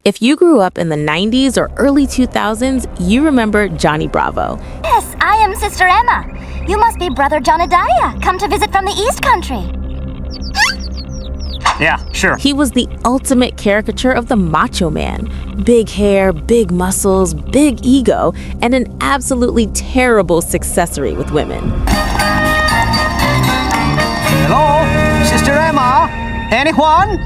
If you grew up in the 90s or early 2000s, you remember Johnny Bravo. Yes, I am Sister Emma. You must be Brother Jonadiah, come to visit from the East Country. Yeah, sure. He was the ultimate caricature of the macho man. Big hair, big muscles, big ego, and an absolutely terrible successory with women. Hello? Sister Emma? Anyone?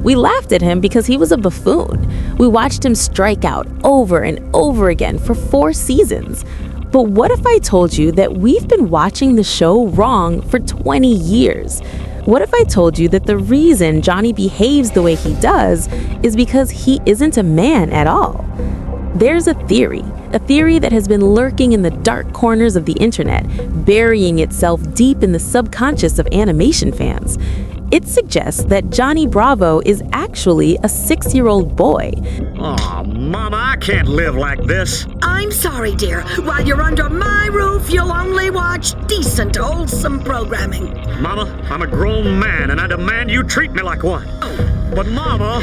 We laughed at him because he was a buffoon. We watched him strike out over and over again for 4 seasons. But what if I told you that we've been watching the show wrong for 20 years? What if I told you that the reason Johnny behaves the way he does is because he isn't a man at all? There's a theory that has been lurking in the dark corners of the internet, burying itself deep in the subconscious of animation fans. It suggests that Johnny Bravo is actually a 6-year-old boy. Oh, Mama, I can't live like this. I'm sorry, dear. While you're under my roof, you'll only watch decent, wholesome programming. Mama, I'm a grown man, and I demand you treat me like one. But Mama...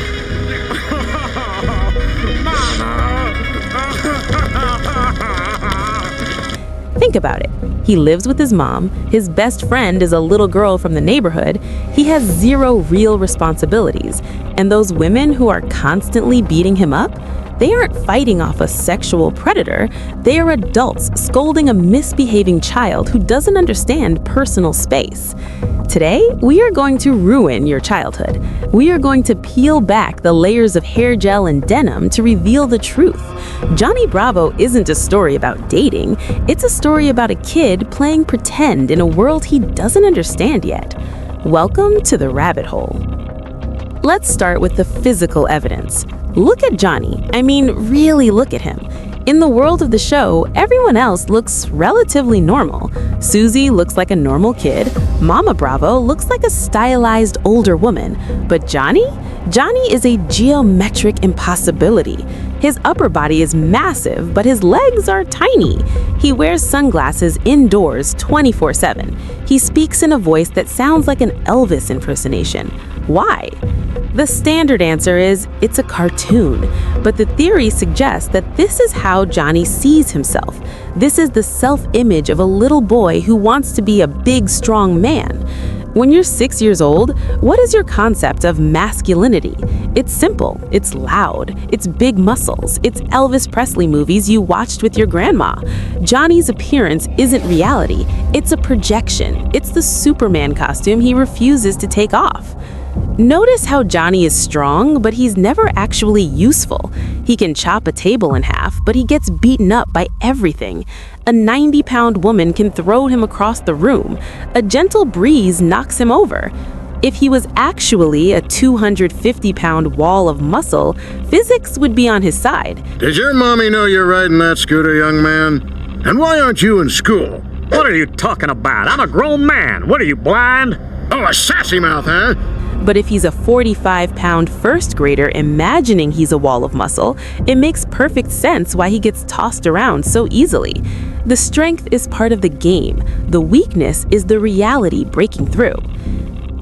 Think about it. He lives with his mom, his best friend is a little girl from the neighborhood, he has 0 real responsibilities, and those women who are constantly beating him up, they aren't fighting off a sexual predator, they are adults scolding a misbehaving child who doesn't understand personal space. Today, we are going to ruin your childhood. We are going to peel back the layers of hair gel and denim to reveal the truth. Johnny Bravo isn't a story about dating, it's a story about a kid playing pretend in a world he doesn't understand yet. Welcome to the rabbit hole. Let's start with the physical evidence. Look at Johnny. I mean, really look at him. In the world of the show, everyone else looks relatively normal. Suzy looks like a normal kid. Mama Bravo looks like a stylized older woman. But Johnny? Johnny is a geometric impossibility. His upper body is massive, but his legs are tiny. He wears sunglasses indoors 24/7. He speaks in a voice that sounds like an Elvis impersonation. Why? The standard answer is it's a cartoon, but the theory suggests that this is how Johnny sees himself. This is the self-image of a little boy who wants to be a big, strong man. When you're 6 years old, what is your concept of masculinity? It's simple, it's loud, it's big muscles, it's Elvis Presley movies you watched with your grandma. Johnny's appearance isn't reality, it's a projection. It's the Superman costume he refuses to take off. Notice how Johnny is strong, but he's never actually useful. He can chop a table in half, but he gets beaten up by everything. A 90-pound woman can throw him across the room. A gentle breeze knocks him over. If he was actually a 250-pound wall of muscle, physics would be on his side. Did your mommy know you're riding that scooter, young man? And why aren't you in school? What are you talking about? I'm a grown man. What are you, blind? Oh, a sassy mouth, huh? But if he's a 45-pound first grader imagining he's a wall of muscle, it makes perfect sense why he gets tossed around so easily. The strength is part of the game. The weakness is the reality breaking through.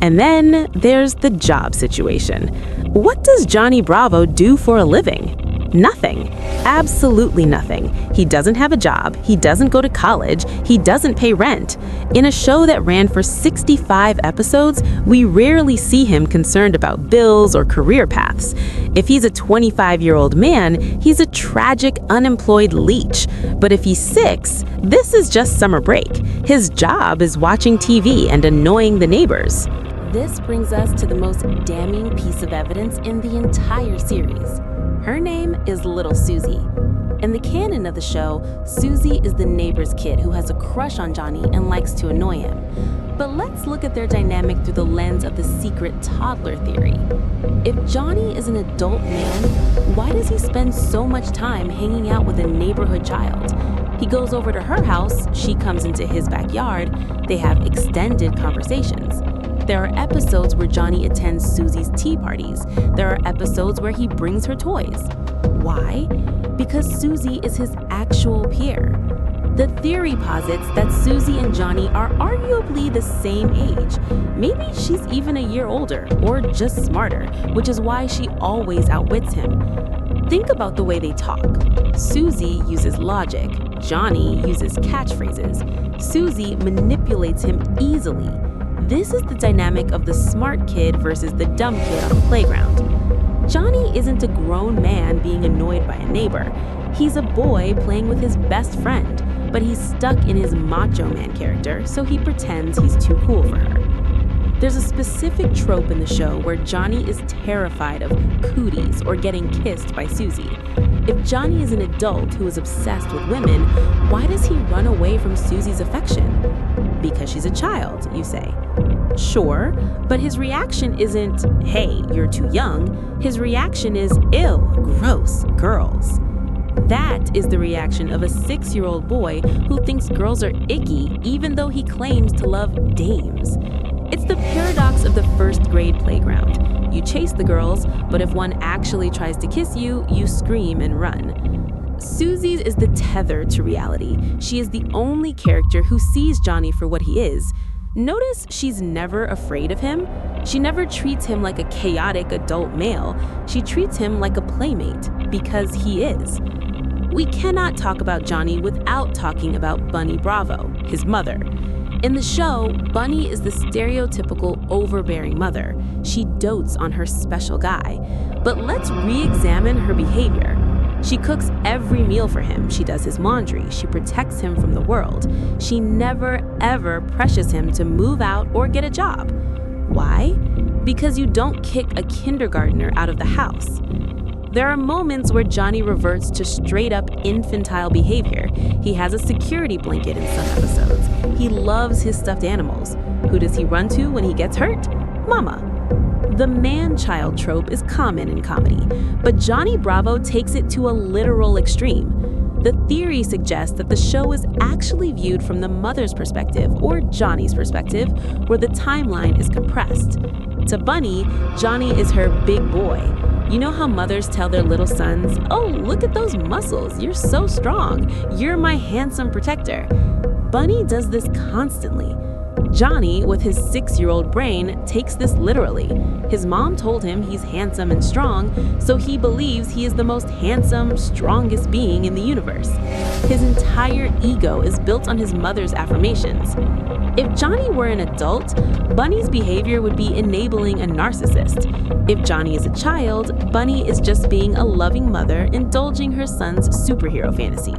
And then there's the job situation. What does Johnny Bravo do for a living? Nothing. Absolutely nothing. He doesn't have a job, he doesn't go to college, he doesn't pay rent. In a show that ran for 65 episodes, we rarely see him concerned about bills or career paths. If he's a 25-year-old man, he's a tragic, unemployed leech. But if he's 6, this is just summer break. His job is watching TV and annoying the neighbors. This brings us to the most damning piece of evidence in the entire series. Her name is Little Suzy. In the canon of the show, Suzy is the neighbor's kid who has a crush on Johnny and likes to annoy him. But let's look at their dynamic through the lens of the secret toddler theory. If Johnny is an adult man, why does he spend so much time hanging out with a neighborhood child? He goes over to her house, she comes into his backyard, they have extended conversations. There are episodes where Johnny attends Suzy's tea parties. There are episodes where he brings her toys. Why? Because Suzy is his actual peer. The theory posits that Suzy and Johnny are arguably the same age. Maybe she's even a year older, or just smarter, which is why she always outwits him. Think about the way they talk. Suzy uses logic. Johnny uses catchphrases. Suzy manipulates him easily. This is the dynamic of the smart kid versus the dumb kid on the playground. Johnny isn't a grown man being annoyed by a neighbor. He's a boy playing with his best friend, but he's stuck in his macho man character, so he pretends he's too cool for her. There's a specific trope in the show where Johnny is terrified of cooties or getting kissed by Suzy. If Johnny is an adult who is obsessed with women, why does he run away from Suzy's affection? Because she's a child, you say. Sure, but his reaction isn't, hey, you're too young. His reaction is, ew, gross, girls. That is the reaction of a 6-year-old boy who thinks girls are icky even though he claims to love dames. It's the paradox of the first grade playground. You chase the girls, but if one actually tries to kiss you, you scream and run. Suzy's is the tether to reality. She is the only character who sees Johnny for what he is. Notice she's never afraid of him. She never treats him like a chaotic adult male. She treats him like a playmate, because he is. We cannot talk about Johnny without talking about Bunny Bravo, his mother. In the show, Bunny is the stereotypical overbearing mother. She dotes on her special guy. But let's re-examine her behavior. She cooks every meal for him. She does his laundry. She protects him from the world. She never, ever pressures him to move out or get a job. Why? Because you don't kick a kindergartner out of the house. There are moments where Johnny reverts to straight-up infantile behavior. He has a security blanket in some episodes. He loves his stuffed animals. Who does he run to when he gets hurt? Mama. The man-child trope is common in comedy, but Johnny Bravo takes it to a literal extreme. The theory suggests that the show is actually viewed from the mother's perspective, or Johnny's perspective, where the timeline is compressed. To Bunny, Johnny is her big boy. You know how mothers tell their little sons, "Oh, look at those muscles, you're so strong, you're my handsome protector." Bunny does this constantly. Johnny, with his 6-year-old brain, takes this literally. His mom told him he's handsome and strong, so he believes he is the most handsome, strongest being in the universe. His entire ego is built on his mother's affirmations. If Johnny were an adult, Bunny's behavior would be enabling a narcissist. If Johnny is a child, Bunny is just being a loving mother indulging her son's superhero fantasy.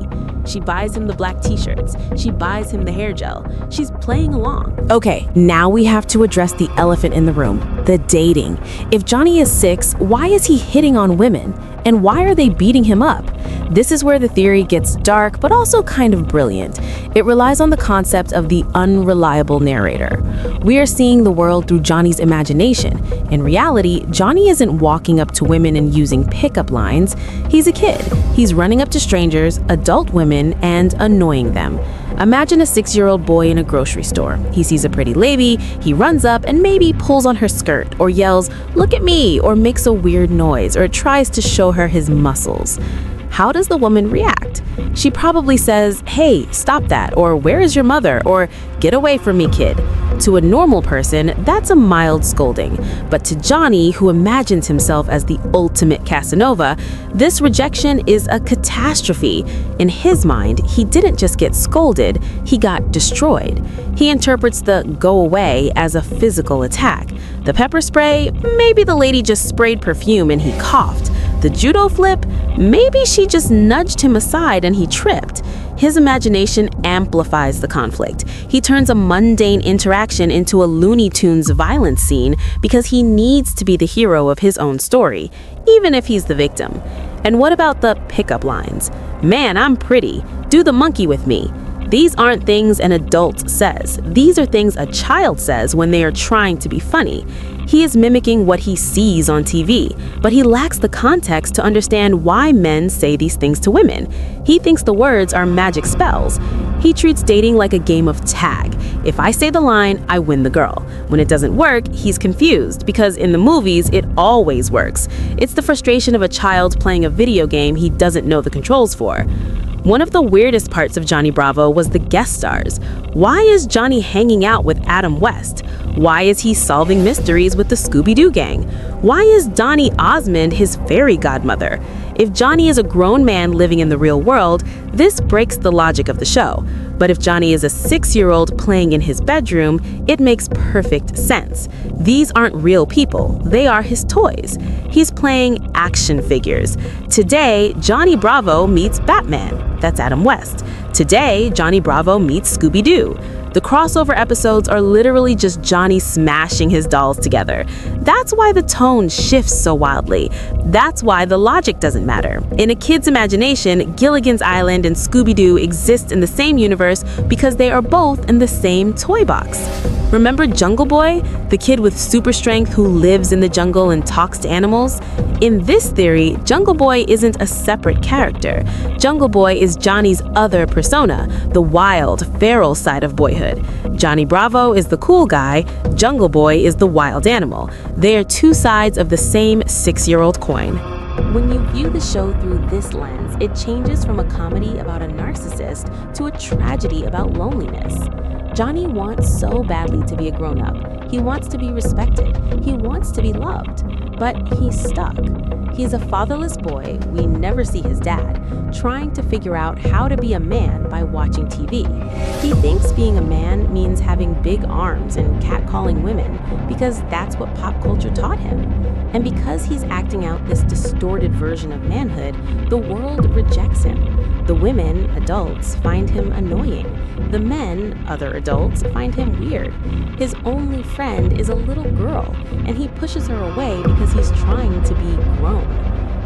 She buys him the black t-shirts. She buys him the hair gel. She's playing along. Okay, now we have to address the elephant in the room, the dating. If Johnny is 6, why is he hitting on women? And why are they beating him up? This is where the theory gets dark, but also kind of brilliant. It relies on the concept of the unreliable narrator. We are seeing the world through Johnny's imagination. In reality, Johnny isn't walking up to women and using pickup lines. He's a kid. He's running up to strangers, adult women, and annoying them. Imagine a 6-year-old boy in a grocery store. He sees a pretty lady, he runs up and maybe pulls on her skirt or yells, "Look at me," or makes a weird noise or tries to show her his muscles. How does the woman react? She probably says, "Hey, stop that," or "Where is your mother?" or "Get away from me, kid." To a normal person, that's a mild scolding. But to Johnny, who imagines himself as the ultimate Casanova, this rejection is a catastrophe. In his mind, he didn't just get scolded, he got destroyed. He interprets the "go away" as a physical attack. The pepper spray, maybe the lady just sprayed perfume and he coughed. The judo flip, maybe she just nudged him aside and he tripped. His imagination amplifies the conflict. He turns a mundane interaction into a Looney Tunes violence scene because he needs to be the hero of his own story, even if he's the victim. And what about the pickup lines? "Man, I'm pretty. Do the monkey with me." These aren't things an adult says. These are things a child says when they are trying to be funny. He is mimicking what he sees on TV, but he lacks the context to understand why men say these things to women. He thinks the words are magic spells. He treats dating like a game of tag. If I say the line, I win the girl. When it doesn't work, he's confused because in the movies, it always works. It's the frustration of a child playing a video game he doesn't know the controls for. One of the weirdest parts of Johnny Bravo was the guest stars. Why is Johnny hanging out with Adam West? Why is he solving mysteries with the Scooby-Doo gang? Why is Donny Osmond his fairy godmother? If Johnny is a grown man living in the real world, this breaks the logic of the show. But if Johnny is a 6-year-old playing in his bedroom, it makes perfect sense. These aren't real people, they are his toys. He's playing action figures. Today, Johnny Bravo meets Batman. That's Adam West. Today, Johnny Bravo meets Scooby-Doo. The crossover episodes are literally just Johnny smashing his dolls together. That's why the tone shifts so wildly. That's why the logic doesn't matter. In a kid's imagination, Gilligan's Island and Scooby-Doo exist in the same universe because they are both in the same toy box. Remember Jungle Boy, the kid with super strength who lives in the jungle and talks to animals? In this theory, Jungle Boy isn't a separate character. Jungle Boy is Johnny's other persona, the wild, feral side of boyhood. Johnny Bravo is the cool guy, Jungle Boy is the wild animal. They are two sides of the same 6-year-old coin. When you view the show through this lens, it changes from a comedy about a narcissist to a tragedy about loneliness. Johnny wants so badly to be a grown-up. He wants to be respected. He wants to be loved. But he's stuck. He's a fatherless boy, we never see his dad, trying to figure out how to be a man by watching TV. He thinks being a man means having big arms and catcalling women because that's what pop culture taught him. And because he's acting out this distorted version of manhood, the world rejects him. The women, adults, find him annoying. The men, other adults, find him weird. His only friend is a little girl, and he pushes her away because he's trying to be grown.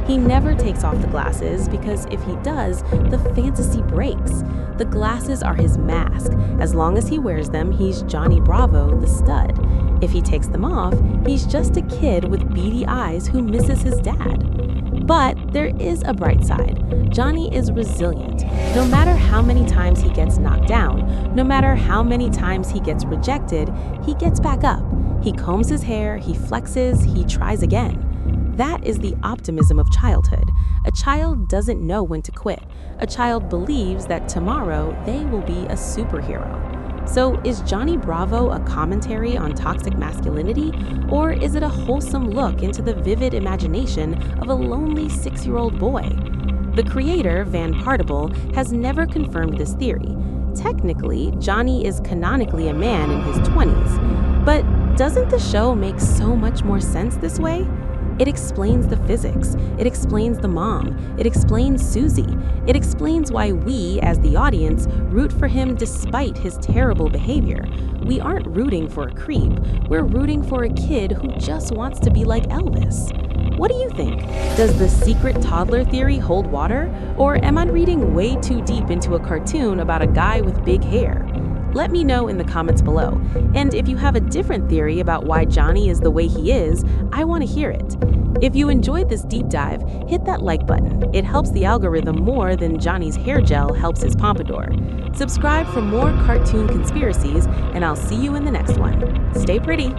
He never takes off the glasses because if he does, the fantasy breaks. The glasses are his mask. As long as he wears them, he's Johnny Bravo, the stud. If he takes them off, he's just a kid with beady eyes who misses his dad. But there is a bright side. Johnny is resilient. No matter how many times he gets knocked down, no matter how many times he gets rejected, he gets back up. He combs his hair, he flexes, he tries again. That is the optimism of childhood. A child doesn't know when to quit. A child believes that tomorrow they will be a superhero. So is Johnny Bravo a commentary on toxic masculinity, or is it a wholesome look into the vivid imagination of a lonely 6-year-old boy? The creator, Partible, has never confirmed this theory. Technically, Johnny is canonically a man in his 20s. But doesn't the show make so much more sense this way? It explains the physics, it explains the mom, it explains Suzy, it explains why we, as the audience, root for him despite his terrible behavior. We aren't rooting for a creep, we're rooting for a kid who just wants to be like Elvis. What do you think? Does the secret toddler theory hold water? Or am I reading way too deep into a cartoon about a guy with big hair? Let me know in the comments below. And if you have a different theory about why Johnny is the way he is, I want to hear it. If you enjoyed this deep dive, hit that like button. It helps the algorithm more than Johnny's hair gel helps his pompadour. Subscribe for more cartoon conspiracies, and I'll see you in the next one. Stay pretty.